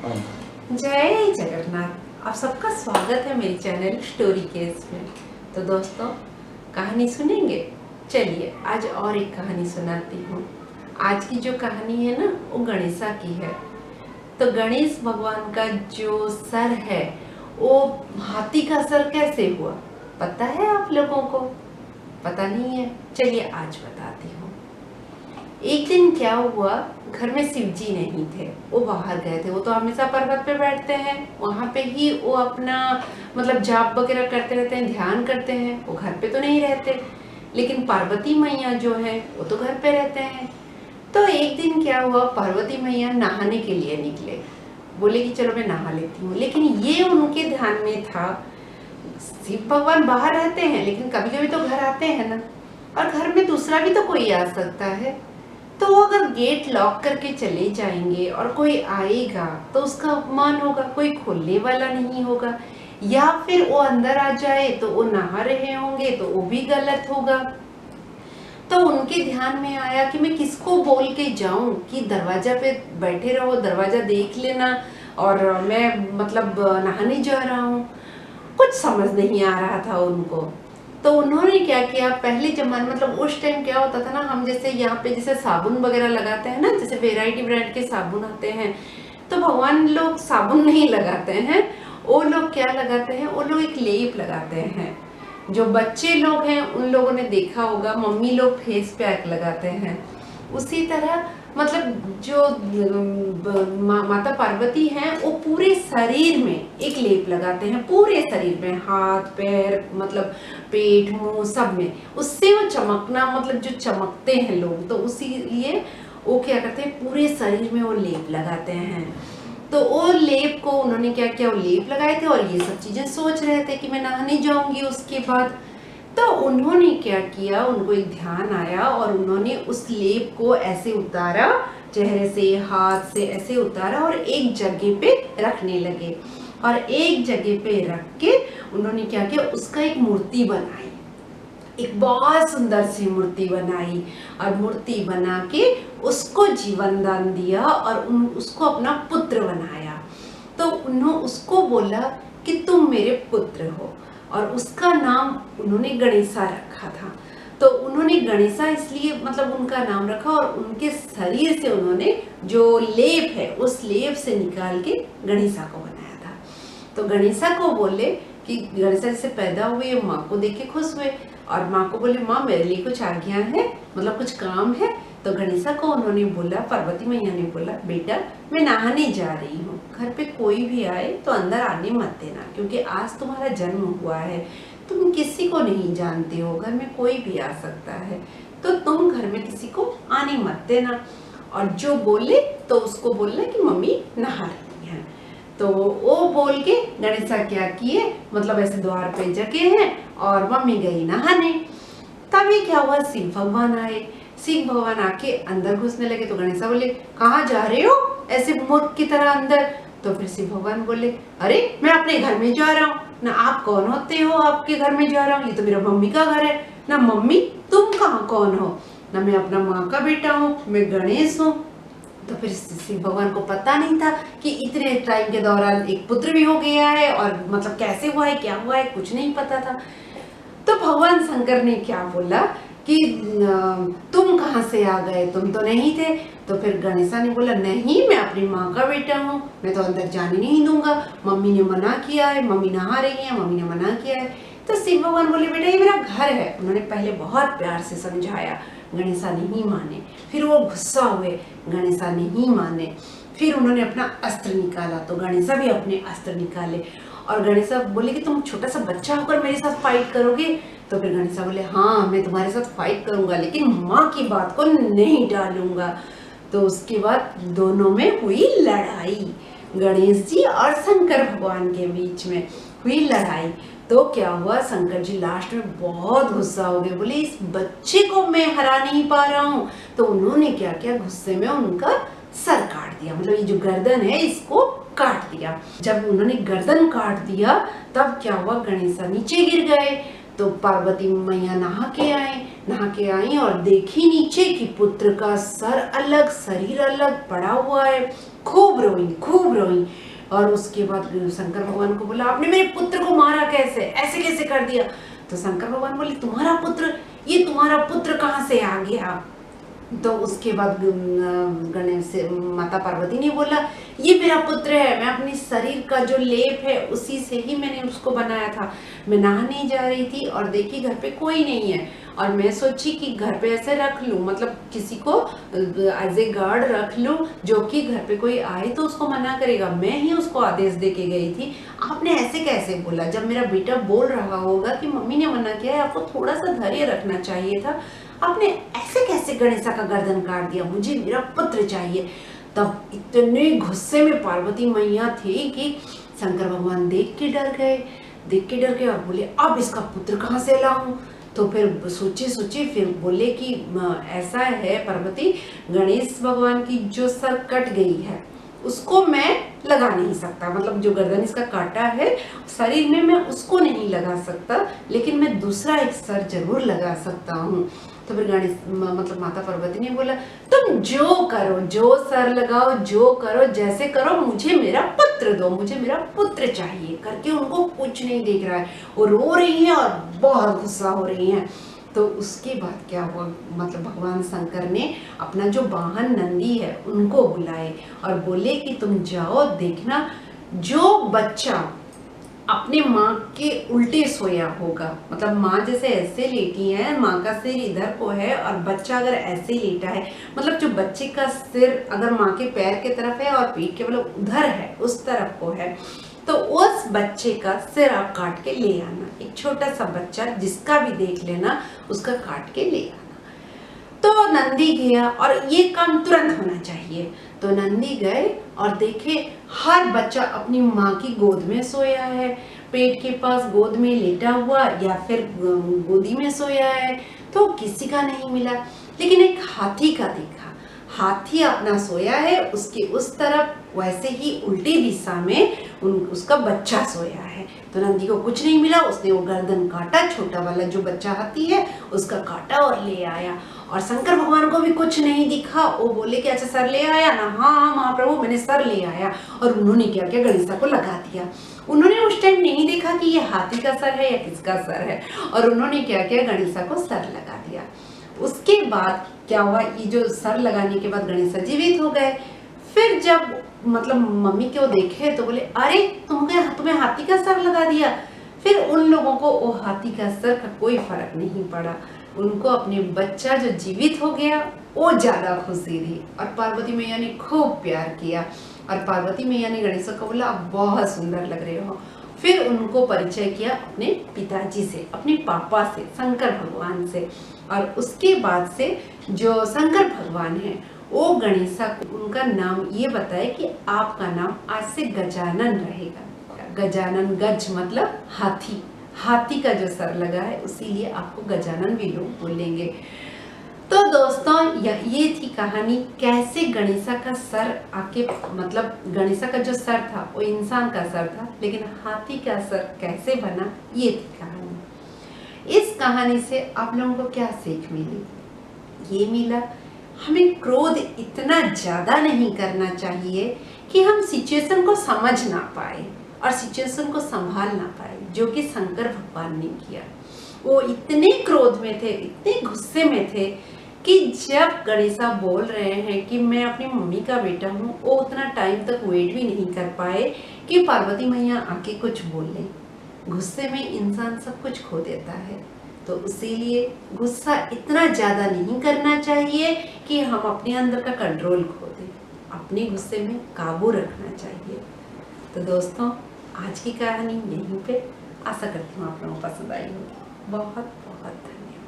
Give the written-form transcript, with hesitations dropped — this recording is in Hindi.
जय जगन्नाथ। आप सबका स्वागत है मेरे चैनल स्टोरी केस में। तो दोस्तों, कहानी सुनेंगे। चलिए आज और एक कहानी सुनाती हूँ। आज की जो कहानी है ना, वो गणेशा की है। तो गणेश भगवान का जो सर है वो हाथी का सर कैसे हुआ, पता है आप लोगों को? पता नहीं है? चलिए आज बताती हूँ। एक दिन क्या हुआ, घर में शिवजी नहीं थे, वो बाहर गए थे। वो तो हमेशा पर्वत पे बैठते हैं, वहां पे ही वो अपना मतलब जाप वगैरह करते रहते हैं, ध्यान करते हैं। वो घर पे तो नहीं रहते, लेकिन पार्वती मैया जो है वो तो घर पे रहते हैं। तो एक दिन क्या हुआ, पार्वती मैया नहाने के लिए निकले। बोले कि चलो मैं नहा लेती हूँ, लेकिन ये उनके ध्यान में था शिव भगवान बाहर रहते हैं, लेकिन कभी कभी तो घर आते हैं ना, और घर में दूसरा भी तो कोई आ सकता है। तो वो अगर गेट लॉक करके चले जाएंगे और कोई आएगा तो उसका अपमान होगा, कोई खोलने वाला नहीं होगा। या फिर वो अंदर आ जाए तो वो नहा रहे होंगे तो वो भी गलत होगा। तो उनके ध्यान में आया कि मैं किसको बोल के जाऊं कि दरवाजा पे बैठे रहो, दरवाजा देख लेना, और मैं मतलब नहाने जा रहा हूँ। कुछ समझ नहीं आ रहा था उनको। तो उन्होंने क्या किया, पहले जमाने मतलब उस टाइम क्या होता था ना, हम जैसे यहाँ पे जैसे साबुन वगैरह लगाते हैं ना, जैसे वेराइटी ब्रांड के साबुन आते हैं, तो भगवान लोग साबुन नहीं लगाते हैं। वो लोग क्या लगाते हैं, वो लोग एक लेप लगाते हैं। जो बच्चे लोग हैं उन लोगों ने देखा होगा, मम्मी लोग फेस पैक लगाते हैं। उसी तरह मतलब जो माता पार्वती हैं वो पूरे शरीर में एक लेप लगाते हैं, पूरे शरीर में, हाथ पैर मतलब पेट मुंह सब में। उससे वो चमकना मतलब जो चमकते हैं लोग, तो उसी लिए वो क्या करते हैं, पूरे शरीर में वो लेप लगाते हैं। तो वो लेप को उन्होंने क्या किया, वो लेप लगाए थे और ये सब चीजें सोच रहे थे कि मैं नहाने जाऊंगी उसके बाद। तो उन्होंने क्या किया, उनको एक ध्यान आया और उन्होंने उस लेप को ऐसे उतारा, चेहरे से हाथ से ऐसे उतारा और एक जगह पे रखने लगे। और एक जगह पे रख के उन्होंने क्या किया, उसका एक मूर्ति बनाई, एक बहुत सुंदर सी मूर्ति बनाई। और मूर्ति बना के उसको जीवन दान दिया और उसको अपना पुत्र बनाया। तो उन्होंने उसको बोला कि तुम मेरे पुत्र हो, और उसका नाम उन्होंने गणेशा रखा था। तो उन्होंने गणेशा इसलिए मतलब उनका नाम रखा, और उनके शरीर से उन्होंने जो लेप है उस लेप से निकाल के गणेशा को बनाया था। तो गणेशा को बोले कि गणेशा जैसे पैदा हुए माँ को देख के खुश हुए, और माँ को बोले माँ मेरे लिए कुछ आज्ञा है, मतलब कुछ काम है। तो गणेशा को उन्होंने बोला, पार्वती मैया ने बोला, बेटा मैं नहाने जा रही हूँ, घर पे कोई भी आए तो अंदर आने मत देना, क्योंकि आज तुम्हारा जन्म हुआ है, तुम किसी को नहीं जानते हो, घर में कोई भी आ सकता है, तो तुम घर में किसी को आने मत देना। और जो बोले तो उसको बोलना कि मम्मी नहा रही है। तो वो बोल के गणेशा क्या किए, मतलब ऐसे द्वार पे जगे हैं और मम्मी गई नहाने। तभी क्या हुआ, शिव भगवान आए। शिव भगवान आके अंदर घुसने लगे। तो गणेशा बोले कहाँ जा रहे हो ऐसे मूर्ख की तरह अंदर? तो फिर शिव भगवान बोले अरे मैं अपने घर में जा रहा हूँ ना, आप कौन होते हो आपके घर में जा रहा हूँ, ये तो मेरा मम्मी का घर है ना। मम्मी तुम कहाँ कौन हो ना, मैं अपना माँ का बेटा हूँ, मैं गणेश हूँ। तो फिर शिव भगवान को पता नहीं था कि इतने टाइम के दौरान एक पुत्र भी हो गया है, और मतलब कैसे हुआ है क्या हुआ है कुछ नहीं पता था। तो भगवान शंकर ने क्या बोला कि तुम कहाँ से आ गए, तुम तो नहीं थे। तो फिर गणेशा ने बोला नहीं मैं अपनी माँ का बेटा हूँ, मैं तो अंदर जाने नहीं दूंगा, मम्मी ने मना किया है, मम्मी नहा रही है, मम्मी ने मना किया है। तो शिव भगवान बोले बेटा ये मेरा घर है। उन्होंने पहले बहुत प्यार से समझाया, गणेशा नहीं माने। फिर वो गुस्सा हुए, गणेशा नहीं माने। फिर उन्होंने अपना अस्त्र निकाला, तो गणेशा भी अपने अस्त्र निकाले, और गणेशा बोले कि तुम छोटा सा बच्चा होकर मेरे साथ फाइट करोगे? तो फिर गणेशा बोले हाँ मैं तुम्हारे साथ फाइट करूंगा, लेकिन माँ की बात को नहीं डालूंगा। तो उसके बाद दोनों में हुई लड़ाई, गणेश जी और शंकर भगवान के बीच में हुई लड़ाई। तो क्या हुआ, शंकर जी लास्ट में बहुत गुस्सा हो गए, बोले इस बच्चे को मैं हरा नहीं पा रहा हूँ। तो उन्होंने क्या किया, गुस्से में उनका सर काट दिया, मतलब ये जो गर्दन है इसको काट दिया। जब उन्होंने गर्दन काट दिया तब क्या हुआ, गणेशा नीचे गिर गए। तो तो पार्वती मैया नहा के आई और देखी नीचे कि पुत्र का सर अलग शरीर अलग पड़ा हुआ है। खूब रोई और उसके बाद शंकर भगवान को बोला, आपने मेरे पुत्र को मारा कैसे, ऐसे कैसे कर दिया? तो शंकर भगवान बोले, तुम्हारा पुत्र कहाँ से आ गया? तो उसके बाद गणेश से माता पार्वती ने बोला, ये मेरा पुत्र है, मैं अपने शरीर का जो लेप है उसी से ही मैंने उसको बनाया था। मैं नहाने जा रही थी और देखी घर पे कोई नहीं है और मैं सोची कि घर पे ऐसे रख लूं, मतलब किसी को एज ए गार्ड रख लूं जो कि घर पे कोई आए तो उसको मना करेगा। मैं ही उसको आदेश दे के गई थी, आपने ऐसे कैसे बोला? जब मेरा बेटा बोल रहा होगा कि मम्मी ने मना किया है, आपको थोड़ा सा धैर्य रखना चाहिए था, आपने ऐसे कैसे गणेशा का गर्दन काट दिया? मुझे मेरा पुत्र चाहिए। तब इतने गुस्से में पार्वती मैया थी कि शंकर भगवान देख के डर गए और बोले, अब इसका पुत्र कहाँ से लाऊं? तो फिर सोचे फिर बोले कि ऐसा है पार्वती, गणेश भगवान की जो सर कट गई है उसको मैं लगा नहीं सकता, मतलब जो गर्दन इसका काटा है शरीर में मैं उसको नहीं लगा सकता, लेकिन मैं दूसरा एक सर जरूर लगा सकता हूँ। तो फिर गणेश मतलब माता पार्वती ने बोला, तुम जो करो, जो सर लगाओ, जो करो, जैसे करो, मुझे मेरा पुत्र दो, मुझे मेरा पुत्र चाहिए करके उनको कुछ नहीं देख रहा है। वो रो रही है और बहुत गुस्सा हो रही है। तो उसके बाद क्या हुआ, मतलब भगवान शंकर ने अपना जो वाहन नंदी है उनको बुलाए और बोले कि तुम जाओ, देखना जो बच्चा अपने माँ के उल्टे सोया होगा, मतलब माँ जैसे ऐसे लेटी है, माँ का सिर इधर को है और बच्चा अगर ऐसे लेटा है, मतलब जो बच्चे का सिर अगर माँ के पैर के तरफ है और पीठ के मतलब उधर है, उस तरफ को है, तो उस बच्चे का सिर आप काट के ले आना। एक छोटा सा बच्चा जिसका भी देख लेना, उसका काट के ले आना। तो नंदी गया और ये काम तुरंत होना चाहिए। तो नंदी गए और देखे हर बच्चा अपनी माँ की गोद में सोया है, पेट के पास गोद में लेटा हुआ या फिर गोदी में सोया है, तो किसी का नहीं मिला। लेकिन एक हाथी का देखा, हाथी अपना सोया है, उसके उस तरफ वैसे ही उल्टी दिशा में उसका बच्चा सोया है। तो नंदी को कुछ नहीं मिला, उसने वो गर्दन काटा, छोटा वाला जो बच्चा हाथी है उसका काटा और ले आया। और शंकर भगवान को भी कुछ नहीं दिखा, वो बोले कि अच्छा सर ले आया ना? हाँ महाप्रभु मैंने सर ले आया। और उन्होंने क्या किया, गणेशा को लगा दिया। उन्होंने उस टाइम नहीं देखा कि ये हाथी का सर है या किसका सर है, और उन्होंने क्या किया, गणेशा को सर लगा दिया। उसके बाद क्या हुआ, ये जो सर लगाने के बाद गणेशा जीवित हो गए। फिर जब मतलब मम्मी को देखे तो बोले, अरे तुम्हें हाथी का सर लगा दिया। फिर उन लोगों को वो हाथी का सर का कोई फर्क नहीं पड़ा, उनको अपने बच्चा जो जीवित हो गया वो ज्यादा खुशी थी। और पार्वती मैया ने खूब प्यार किया और पार्वती मैया ने गणेशा को बोला, आप बहुत सुंदर लग रहे हो। फिर उनको परिचय किया अपने पिताजी से, अपने पापा से, शंकर भगवान से। और उसके बाद से जो शंकर भगवान है वो गणेशा को उनका नाम ये बताए कि आपका नाम आज से गजानन रहेगा। गजानन, गज मतलब हाथी, हाथी का जो सर लगा है इसीलिए आपको गजानन भी लोग बोलेंगे। तो दोस्तों ये थी कहानी, कैसे गणेशा का सर आके, मतलब गणेशा का जो सर था वो इंसान का सर था, लेकिन हाथी का सर कैसे बना, ये थी कहानी। इस कहानी से आप लोगों को क्या सीख मिली? ये मिला हमें क्रोध इतना ज्यादा नहीं करना चाहिए कि हम सिचुएशन को समझ ना पाए और सिचुएशन को संभाल ना पाए, जो कि शंकर भगवान ने किया। वो इतने क्रोध में थे, इतने गुस्से में थे कि जब गणेशा बोल रहे हैं कि मैं अपनी मम्मी का बेटा हूँ, वो उतना टाइम तक वेट भी नहीं कर पाए कि पार्वती मैया आके कुछ बोल लें। गुस्से में इंसान सब कुछ खो देता है, तो इसीलिए गुस्सा इतना ज़्यादा नहीं करना चाहिए कि हम अपने अंदर का कंट्रोल खो दें, अपने गुस्से में काबू रखना चाहिए। तो दोस्तों आज की कहानी यहीं पे, आशा करती हूँ आप लोगों को पसंद आई होगी। बहुत बहुत धन्यवाद।